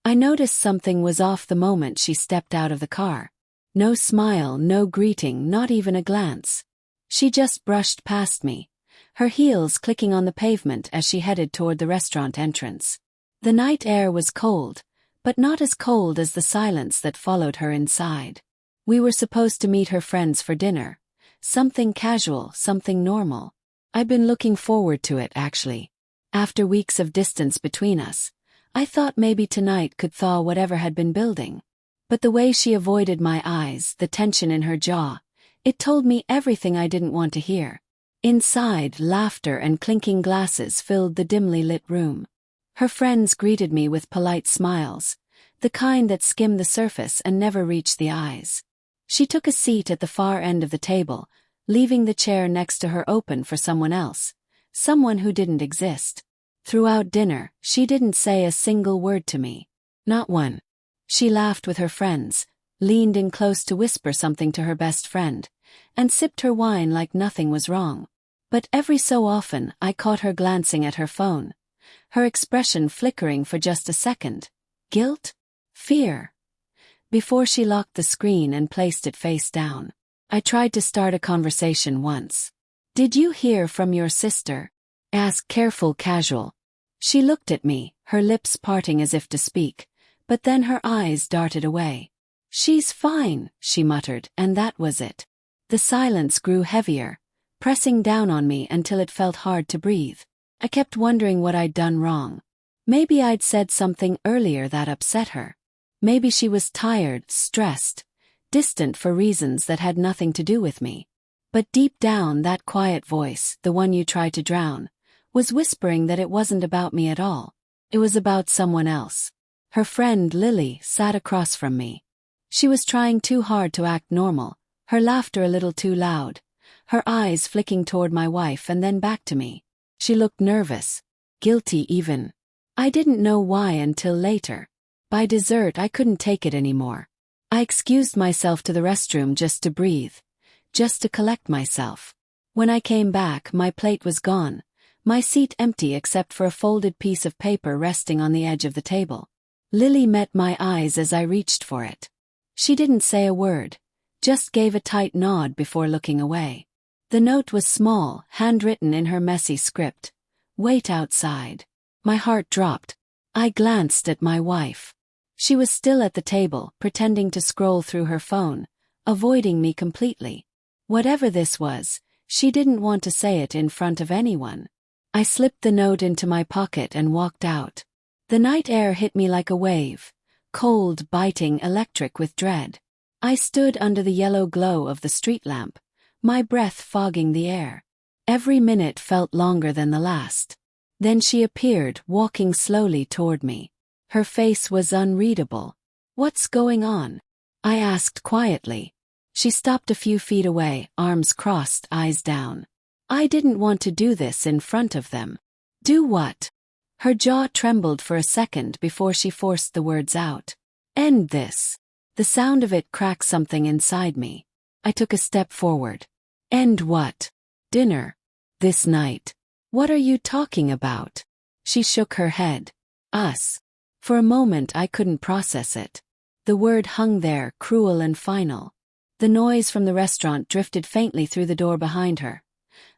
I noticed something was off the moment she stepped out of the car. No smile, no greeting, not even a glance. She just brushed past me, her heels clicking on the pavement as she headed toward the restaurant entrance. The night air was cold, but not as cold as the silence that followed her inside. We were supposed to meet her friends for dinner. Something casual, something normal. I'd been looking forward to it, actually. After weeks of distance between us, I thought maybe tonight could thaw whatever had been building. But the way she avoided my eyes, the tension in her jaw, it told me everything I didn't want to hear. Inside, laughter and clinking glasses filled the dimly lit room. Her friends greeted me with polite smiles, the kind that skimmed the surface and never reached the eyes. She took a seat at the far end of the table, leaving the chair next to her open for someone else, someone who didn't exist. Throughout dinner, she didn't say a single word to me. Not one. She laughed with her friends, leaned in close to whisper something to her best friend, and sipped her wine like nothing was wrong. But every so often I caught her glancing at her phone, her expression flickering for just a second. Guilt? Fear? Before she locked the screen and placed it face down. I tried to start a conversation once. "Did you hear from your sister?" Asked careful, casual. She looked at me, her lips parting as if to speak, but then her eyes darted away. "She's fine," she muttered, and that was it. The silence grew heavier, pressing down on me until it felt hard to breathe. I kept wondering what I'd done wrong. Maybe I'd said something earlier that upset her. Maybe she was tired, stressed, distant for reasons that had nothing to do with me. But deep down, that quiet voice, the one you try to drown, was whispering that it wasn't about me at all. It was about someone else. Her friend Lily sat across from me. She was trying too hard to act normal, her laughter a little too loud, her eyes flicking toward my wife and then back to me. She looked nervous, guilty even. I didn't know why until later. By dessert, I couldn't take it anymore. I excused myself to the restroom just to breathe, just to collect myself. When I came back, my plate was gone, my seat empty except for a folded piece of paper resting on the edge of the table. Lily met my eyes as I reached for it. She didn't say a word, just gave a tight nod before looking away. The note was small, handwritten in her messy script. "Wait outside." My heart dropped. I glanced at my wife. She was still at the table, pretending to scroll through her phone, avoiding me completely. Whatever this was, she didn't want to say it in front of anyone. I slipped the note into my pocket and walked out. The night air hit me like a wave, cold, biting, electric with dread. I stood under the yellow glow of the street lamp, my breath fogging the air. Every minute felt longer than the last. Then she appeared, walking slowly toward me. Her face was unreadable. "What's going on?" I asked quietly. She stopped a few feet away, arms crossed, eyes down. I didn't want to do this in front of them. "Do what?" Her jaw trembled for a second before she forced the words out. "End this." The sound of it cracked something inside me. I took a step forward. "End what?" "Dinner. This night." "What are you talking about?" She shook her head. "Us." For a moment I couldn't process it. The word hung there, cruel and final. The noise from the restaurant drifted faintly through the door behind her.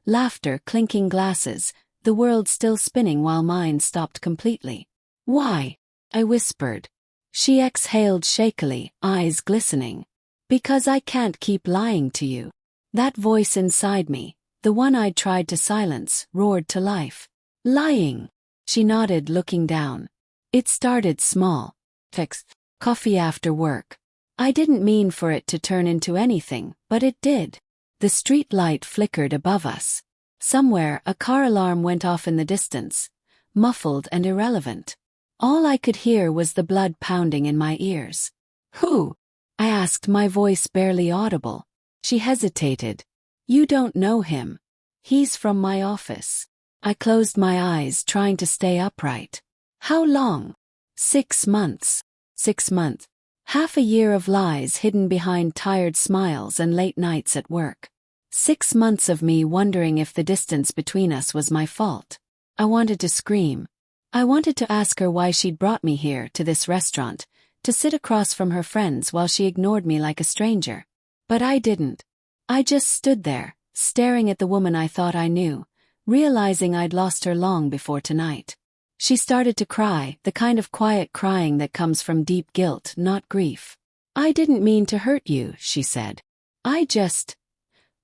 Laughter, clinking glasses, the world still spinning while mine stopped completely. "Why?" I whispered. She exhaled shakily, eyes glistening. "Because I can't keep lying to you." That voice inside me, the one I'd tried to silence, roared to life. "Lying?" She nodded, looking down. "It started small. Text. Coffee after work." I didn't mean for it to turn into anything, but it did. The street light flickered above us. Somewhere, a car alarm went off in the distance, muffled and irrelevant. All I could hear was the blood pounding in my ears. "Who?" I asked, my voice barely audible. She hesitated. "You don't know him. He's from my office." I closed my eyes, trying to stay upright. "How long?" 6 months. 6 months. Half a year of lies hidden behind tired smiles and late nights at work. 6 months of me wondering if the distance between us was my fault. I wanted to scream. I wanted to ask her why she'd brought me here to this restaurant, to sit across from her friends while she ignored me like a stranger. But I didn't. I just stood there, staring at the woman I thought I knew, realizing I'd lost her long before tonight. She started to cry, the kind of quiet crying that comes from deep guilt, not grief. "I didn't mean to hurt you," she said. "I just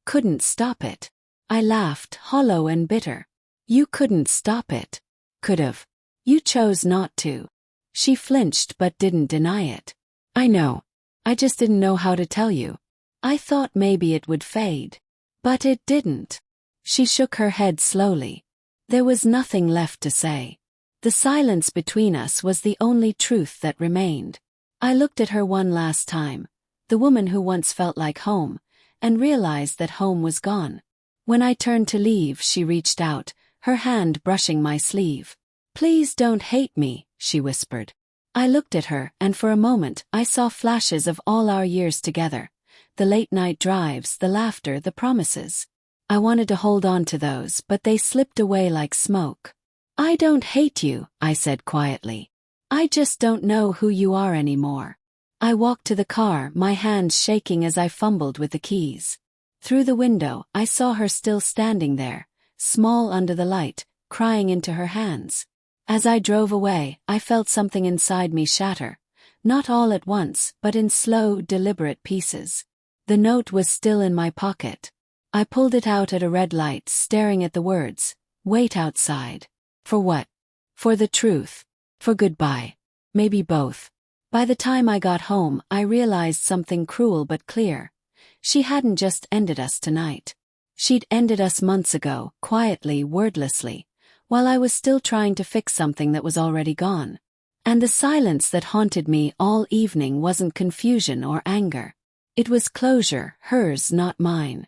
couldn't stop it." I laughed, hollow and bitter. "You couldn't stop it." "Could've. You chose not to." She flinched but didn't deny it. "I know. I just didn't know how to tell you. I thought maybe it would fade. But it didn't." She shook her head slowly. There was nothing left to say. The silence between us was the only truth that remained. I looked at her one last time, the woman who once felt like home, and realized that home was gone. When I turned to leave, she reached out, her hand brushing my sleeve. "Please don't hate me," she whispered. I looked at her, and for a moment I saw flashes of all our years together. The late-night drives, the laughter, the promises. I wanted to hold on to those, but they slipped away like smoke. "I don't hate you," I said quietly. "I just don't know who you are anymore." I walked to the car, my hands shaking as I fumbled with the keys. Through the window, I saw her still standing there, small under the light, crying into her hands. As I drove away, I felt something inside me shatter, not all at once, but in slow, deliberate pieces. The note was still in my pocket. I pulled it out at a red light, staring at the words, "Wait outside." For what? For the truth. For goodbye. Maybe both. By the time I got home, I realized something cruel but clear. She hadn't just ended us tonight. She'd ended us months ago, quietly, wordlessly, while I was still trying to fix something that was already gone. And the silence that haunted me all evening wasn't confusion or anger. It was closure, hers, not mine.